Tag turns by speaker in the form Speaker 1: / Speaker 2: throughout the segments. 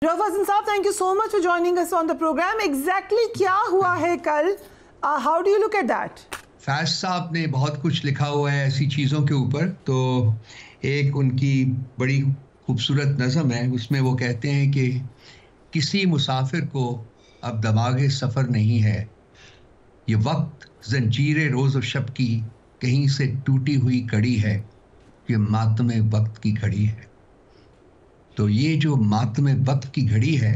Speaker 1: रऊफ हसन साहब, thank you so much for joining us on the programme. Exactly क्या हुआ है कल? How do you look at that?
Speaker 2: Faiz साहब ने बहुत कुछ लिखा हुआ है ऐसी चीज़ों के ऊपर। तो एक उनकी बड़ी खूबसूरत नज़म है, उसमें वो कहते हैं कि किसी मुसाफिर को अब दमागे सफ़र नहीं है, ये वक्त जंजीरे रोज़ और शब की कहीं से टूटी हुई कड़ी है, ये मातमे वक्त की घड़ी है। तो ये जो मातमे वक्त की घड़ी है,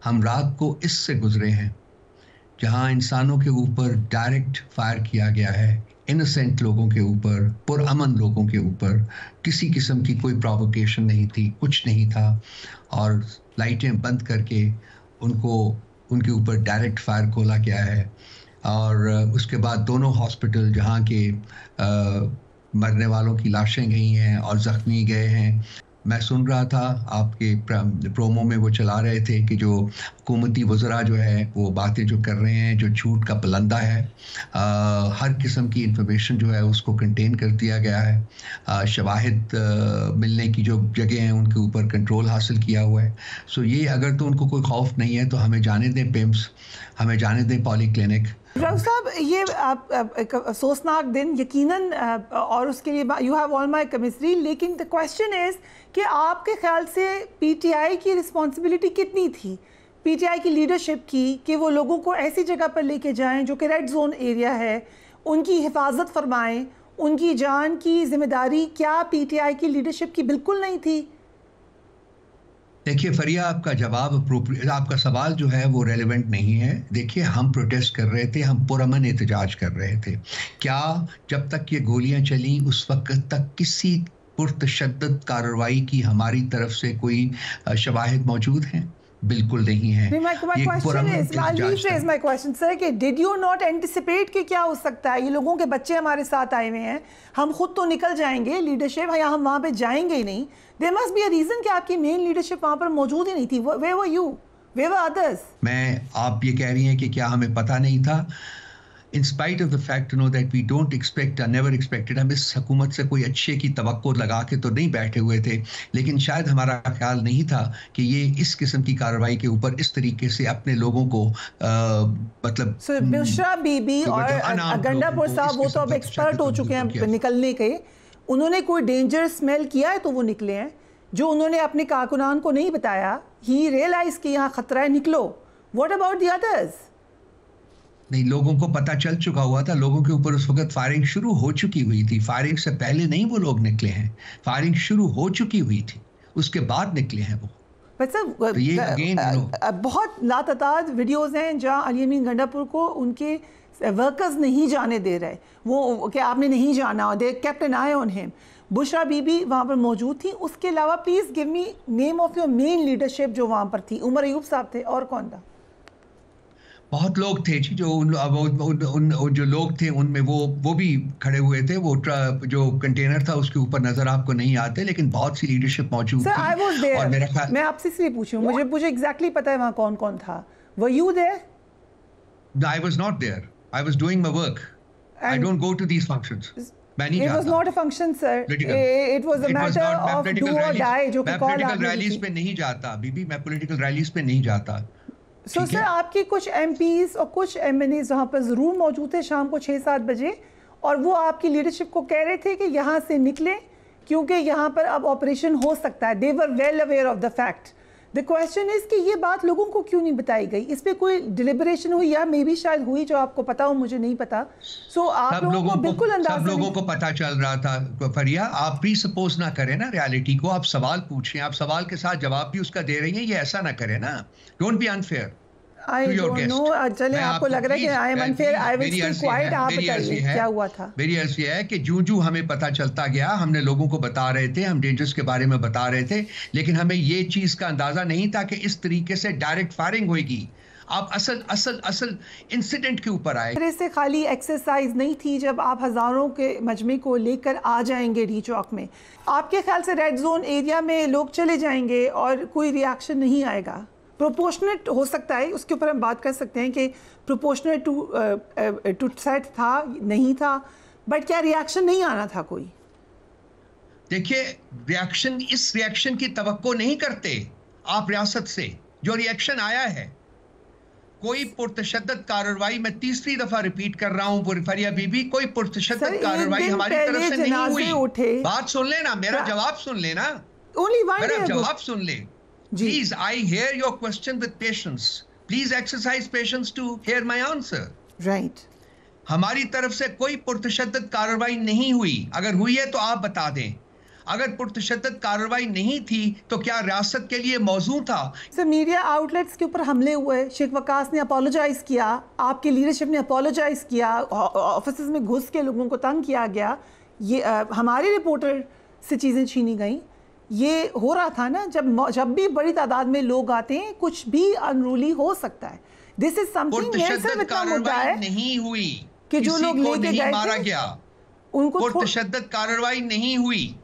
Speaker 2: हम रात को इससे गुजरे हैं जहां इंसानों के ऊपर डायरेक्ट फायर किया गया है, इनोसेंट लोगों के ऊपर, पुरअमन लोगों के ऊपर। किसी किस्म की कोई प्रोवोकेशन नहीं थी, कुछ नहीं था, और लाइटें बंद करके उनको उनके ऊपर डायरेक्ट फायर खोला गया है। और उसके बाद दोनों हॉस्पिटल जहां के मरने वालों की लाशें गई हैं और ज़ख्मी गए हैं। मैं सुन रहा था आपके प्रोमो में वो चला रहे थे कि जो हुकूमती वज़रा जो है वो बातें जो कर रहे हैं, जो झूठ का पलंदा है, हर किस्म की इंफॉर्मेशन जो है उसको कंटेन कर दिया गया है। शवाहिद मिलने की जो जगह हैं उनके ऊपर कंट्रोल हासिल किया हुआ है। सो ये अगर तो उनको कोई खौफ नहीं है तो हमें जाने दें पिम्स, हमें जाने दें पॉलीक्लिनिक।
Speaker 1: रऊफ साहब, ये एक अफसोसनाक दिन यकीनन, और उसके लिए यू हैव ऑल माई कमिसरी, लेकिन द क्वेश्चन इज़ कि आपके ख्याल से पीटीआई की रिस्पॉन्सिबिलिटी कितनी थी, पीटीआई की लीडरशिप की, कि वो लोगों को ऐसी जगह पर लेके जाएं जो कि रेड जोन एरिया है, उनकी हिफाजत फरमाएं, उनकी जान की जिम्मेदारी क्या पीटीआई की लीडरशिप की बिल्कुल नहीं थी?
Speaker 2: देखिए फरिया, आपका जवाब आपका सवाल जो है वो रेलेवेंट नहीं है। देखिए, हम प्रोटेस्ट कर रहे थे, हम पुरअमन एहतजाज कर रहे थे। क्या जब तक ये गोलियां चली उस वक्त तक किसी पुरतशद्दद कार्रवाई की हमारी तरफ से कोई शवाहिद मौजूद हैं? बिल्कुल नहीं है।
Speaker 1: माय क्वेश्चन सर कि डिड यू नॉट एंटिसिपेट कि क्या हो सकता है? ये लोगों के बच्चे हमारे साथ आए हुए हैं, हम खुद तो निकल जाएंगे, लीडरशिप या हम वहाँ पे जाएंगे ही नहीं। There must be a reason कि आपकी मेन लीडरशिप वहाँ पर मौजूद ही नहीं थी। Where were you, where were others?
Speaker 2: आप ये कह रही हैं कि क्या हमें पता नहीं था? In spite of the fact to know that we don't expect or never expected, हम इस हुकूमत से कोई अच्छे की तवक्को लगा के तो नहीं बैठे हुए थे, लेकिन शायद हमारा ख्याल नहीं था कि ये इस किस्म की कार्रवाई के ऊपर इस तरीके से अपने लोगों को मतलब
Speaker 1: बुशरा बीबी और गंडापुर साहब वो तो अब एक्सपर्ट हो चुके हैं निकलने के। उन्होंने कोई डेंजर स्मेल किया है तो वो निकले हैं। जो उन्होंने अपने कारकुनान को नहीं बताया, ही रियलाइज कि यहाँ खतरा है, निकलो। What about the others?
Speaker 2: नहीं, लोगों को पता चल चुका हुआ था। लोगों के ऊपर उस वक्त फायरिंग शुरू हो चुकी हुई थी। फायरिंग से पहले नहीं वो लोग निकले हैं, फायरिंग शुरू हो चुकी हुई थी, उसके बाद निकले हैं वो।
Speaker 1: तो ये बहुत लातादाद वीडियोस हैं जहां अली अमीन गंडापुर को उनके वर्कर्स नहीं जाने दे रहे, वो कि आपने नहीं जाना, they kept an eye on him. Bushra Bibi वहाँ पर मौजूद थी। उसके अलावा please give me name of your main leadership जो वहाँ पर थी। उमर अयूब साहब थे, और कौन था?
Speaker 2: बहुत लोग थे जी, जो लोग थे उनमें वो भी खड़े हुए थे। वो जो कंटेनर था उसके ऊपर नजर आपको नहीं आते, लेकिन बहुत सी लीडरशिप मौजूद थी। और मेरा ख्याल,
Speaker 1: मैं आपसे इसलिए पूछूं, मुझे एग्जैक्टली पता है वहाँ कौन कौन था। Were you there?
Speaker 2: I was not there. I was doing my work. I don't go to these functions. मैं नहीं जाता।
Speaker 1: It was not a function, sir. It was a matter of do or die, जो कि call
Speaker 2: political rallies पे नहीं जाता बीबी, मैं political rallies पे नहीं जाता।
Speaker 1: सो सर, आपके कुछ MPs और कुछ MNAs वहाँ पर ज़रूर मौजूद थे शाम को 6-7 बजे, और वो आपकी लीडरशिप को कह रहे थे कि यहाँ से निकलें क्योंकि यहाँ पर अब ऑपरेशन हो सकता है। They were well aware of the fact. The question is कि ये बात लोगों को क्यों नहीं बताई गई? इस पर कोई डिलिबरेशन हुई, या मे बी शायद हुई जो आपको पता हो, मुझे नहीं पता। सो आप लोगों को बिल्कुल अंदाजा,
Speaker 2: सब लोगों को पता चल रहा था। फरिया, आप प्री सपोज ना करें ना रियलिटी को। आप सवाल पूछें, आप सवाल के साथ जवाब भी उसका दे रही हैं, ये ऐसा ना करें ना। Don't be unfair.
Speaker 1: I don't know, चले आपको लग रहा है कि I am unfair, I will stay quiet। आप बताइए क्या हुआ था?
Speaker 2: मेरी अर्ज़ ये है कि जूं हमें पता चलता गया, हमने लोगों को बता रहे थे, हम डेंजर्स के बारे में बता रहे थे, लेकिन हमें ये चीज़ का अंदाज़ा नहीं था कि इस तरीके से डायरेक्ट फायरिंग होगी। आप असल इंसिडेंट के ऊपर आए।
Speaker 1: मेरे से खाली एक्सरसाइज नहीं थी जब आप हज़ारों के मजमे को लेकर आ जाएंगे डी चौक में। आपके ख्याल से रेड जोन एरिया में लोग चले जाएंगे और कोई रिएक्शन नहीं आएगा? प्रोपोर्शनेट हो सकता है, उसके ऊपर हम बात कर सकते हैं कि प्रोपोर्शनेट टू सेट था, नहीं था, बट क्या रिएक्शन नहीं आना था कोई?
Speaker 2: देखिए, इस रिएक्शन की तवक्को नहीं करते। आप रियासत से जो रिएक्शन आया है, कोई पुरतशद्दद कार्रवाई, मैं तीसरी दफा रिपीट कर रहा हूं फरिया बीबी, कोई पुरतशद्दद कार्रवाई हमारी तरफ से नहीं हुई। बात सुन लेना, मेरा जवाब सुन लेना, मेरा जवाब सुन ले please. I hear your question with patience, please exercise patience to hear my answer.
Speaker 1: Right,
Speaker 2: हमारी तरफ से कोई पुरतशद्दद कार्रवाई नहीं हुई। अगर हुई है तो आप बता दें। अगर पुरतशद्दद कार्रवाई नहीं थी तो क्या रियासत के लिए मौजू था?
Speaker 1: सर, मीडिया आउटलेट्स के ऊपर हमले हुए, शेख वकास ने अपोलोजाइज किया, आपकी लीडरशिप ने अपोलोजाइज किया, ऑफिस में घुस के लोगों को तंग किया गया, ये हमारे रिपोर्टर से चीज़ें छीनी गई। ये हो रहा था ना, जब भी बड़ी तादाद में लोग आते हैं कुछ भी अनरूली हो सकता है। दिस इज समथिंग
Speaker 2: कार्रवाई नहीं हुई
Speaker 1: कि जो लोग लेके गए
Speaker 2: मारा गया, उनको पुरतशद्दद कार्रवाई नहीं हुई।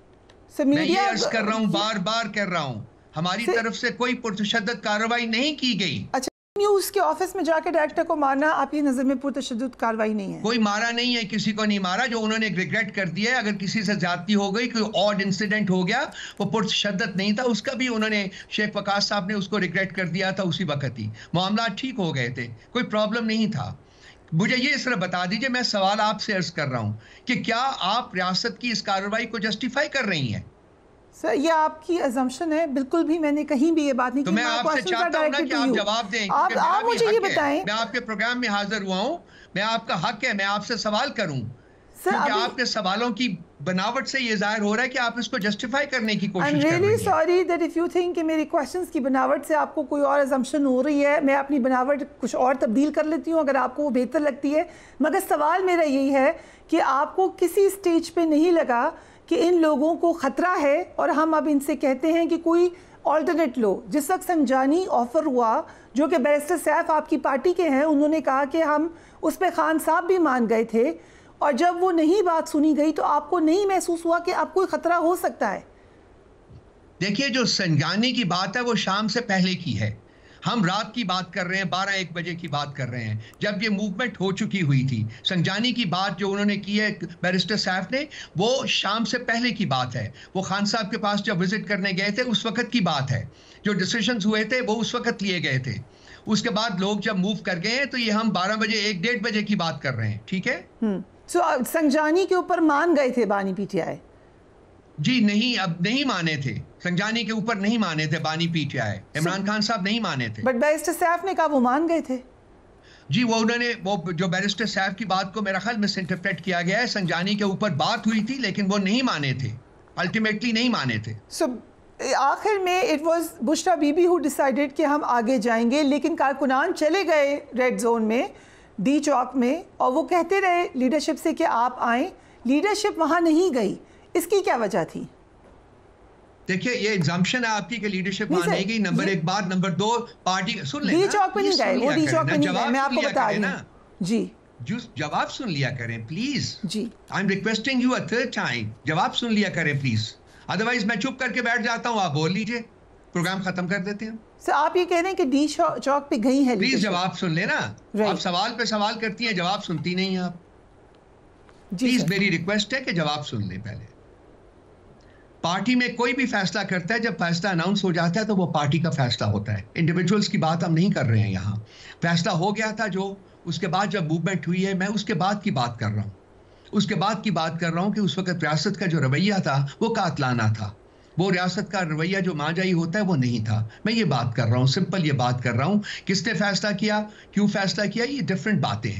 Speaker 2: मैं ये अर्ज कर रहा हूँ, बार बार कर रहा हूँ, हमारी तरफ से कोई पुरतशद्दद कार्रवाई नहीं की गई।
Speaker 1: अच्छा, न्यूज़ के ऑफिस में जाके डायरेक्टर को मारना आपकी नजर में पुरतशद्दद कार्रवाई नहीं है?
Speaker 2: कोई मारा नहीं है, किसी को नहीं मारा। जो उन्होंने रिग्रेट कर दिया है, अगर किसी से ज्यादती हो गई, कोई ऑड इंसिडेंट हो गया, वो पुरतशद्दद नहीं था, उसका भी उन्होंने, शेख वकास साहब ने उसको रिग्रेट कर दिया था उसी वक्त ही, मामला ठीक हो गए थे, कोई प्रॉब्लम नहीं था। मुझे ये इस तरह बता दीजिए, मैं सवाल आपसे अर्ज कर रहा हूं कि क्या आप रियासत की इस कार्रवाई को जस्टिफाई कर रही हैं?
Speaker 1: सर, ये आपकी अजम्पशन है, बिल्कुल भी मैंने कहीं भी ये बात नहीं की।
Speaker 2: तो मैं आपसे चाहता हूं ना कि आप जवाब दें।
Speaker 1: आप मुझे ये बताएं।
Speaker 2: मैं आपके प्रोग्राम में हाजिर हुआ हूं, मैं आपका हक है मैं आपसे सवाल करूं, क्योंकि आपके सवालों की बनावट से ये जाहिर हो रहा है कि आप इसको जस्टिफाई करने की कोशिश कर रही हैं।
Speaker 1: I'm really sorry that if you think कि मेरी क्वेश्चंस की बनावट से आपको कोई और अजम्पशन हो रही है, मैं अपनी बनावट कुछ और तब्दील कर लेती हूँ अगर आपको वो बेहतर लगती है। मगर सवाल मेरा यही है कि आपको किसी स्टेज पे नहीं लगा कि इन लोगों को ख़तरा है और हम अब इनसे कहते हैं कि कोई ऑल्टरनेट लो। जिस वक्त संजानी ऑफ़र हुआ, जो कि बैरिस्टर सैफ आपकी पार्टी के हैं, उन्होंने कहा कि हम उस पर खान साहब भी मान गए थे, और जब वो नहीं बात सुनी गई तो आपको नहीं महसूस हुआ कि अब कोई खतरा हो सकता है?
Speaker 2: देखिए, जो संजानी की बात है वो शाम से पहले की है, हम रात की बात कर रहे हैं, 12-1 बजे की बात कर रहे हैं, जब ये मूवमेंट हो चुकी हुई थी। संजानी की बात जो उन्होंने की है बैरिस्टर सैफ ने, वो शाम से पहले की बात है। वो खान साहब के पास जब विजिट करने गए थे उस वक्त की बात है, जो डिसीजंस हुए थे वो उस वक्त लिए गए थे। उसके बाद लोग जब मूव कर गए हैं तो ये हम 12 बजे 1-1:30 बजे की बात कर रहे हैं, ठीक है?
Speaker 1: संजानी के ऊपर मान गए थे बानी पीटीआई?
Speaker 2: जी नहीं, अब नहीं माने थे, संजानी के ऊपर नहीं माने थे बानी पीटीआई, इमरान खान साहब नहीं माने थे।
Speaker 1: बट बैरिस्टर सैफ ने कहा वो मान गए थे।
Speaker 2: जी, वो उन्होंने, वो जो बैरिस्टर सैफ की बात को मेरा ख्याल मिस इंटरप्रेट किया गया है। संजानी के ऊपर बात हुई थी लेकिन वो नहीं माने थे, अल्टीमेटली नहीं माने थे।
Speaker 1: आखिर में it was Bushra Bibi who decided कि हम आगे जाएंगे, लेकिन कारकुनान चले गए रेड जोन में, डी चौक में, और वो कहते रहे लीडरशिप से कि आप आएँ। लीडरशिप वहाँ नहीं गई, इसकी क्या वजह थी?
Speaker 2: देखिए, ये एग्जाम्पशन है आपकी कि लीडरशिप वहाँ नहीं गई, नंबर 1 बात। नंबर 2, पार्टी सुन लेना,
Speaker 1: डी चौक पे नहीं गए, वो डी चौक पे नहीं गए, मैं आपको बता रही हूँ। जी,
Speaker 2: जवाब सुन लिया करें प्लीज।
Speaker 1: जी,
Speaker 2: I am requesting you a third time, जवाब सुन लिया करें प्लीज, अदरवाइज मैं चुप करके बैठ जाता हूँ, आप बोल लीजिए, प्रोग्राम खत्म कर देते हैं।
Speaker 1: सर, आप ये कह रहे हैं कि डी चौक पे गई है?
Speaker 2: प्लीज जवाब सुन लेना। आप सवाल पे सवाल करती हैं, जवाब सुनती नहीं आप। प्लीज मेरी रिक्वेस्ट है कि जवाब सुन ले पहले। पार्टी में कोई भी फैसला करता है, जब फैसला अनाउंस हो जाता है तो वो पार्टी का फैसला होता है, इंडिविजुअल्स की बात हम नहीं कर रहे हैं यहाँ। फैसला हो गया था जो, उसके बाद जब मूवमेंट हुई है, मैं उसके बाद की बात कर रहा हूँ, उसके बाद की बात कर रहा हूँ कि उस वक्त रियासत का जो रवैया था वो कातलाना था, वो रियासत का रवैया जो माजाई होता है वो नहीं था। मैं ये बात कर रहा हूँ, सिंपल ये बात कर रहा हूँ। किसने फैसला किया, क्यों फैसला किया, ये डिफरेंट बातें हैं।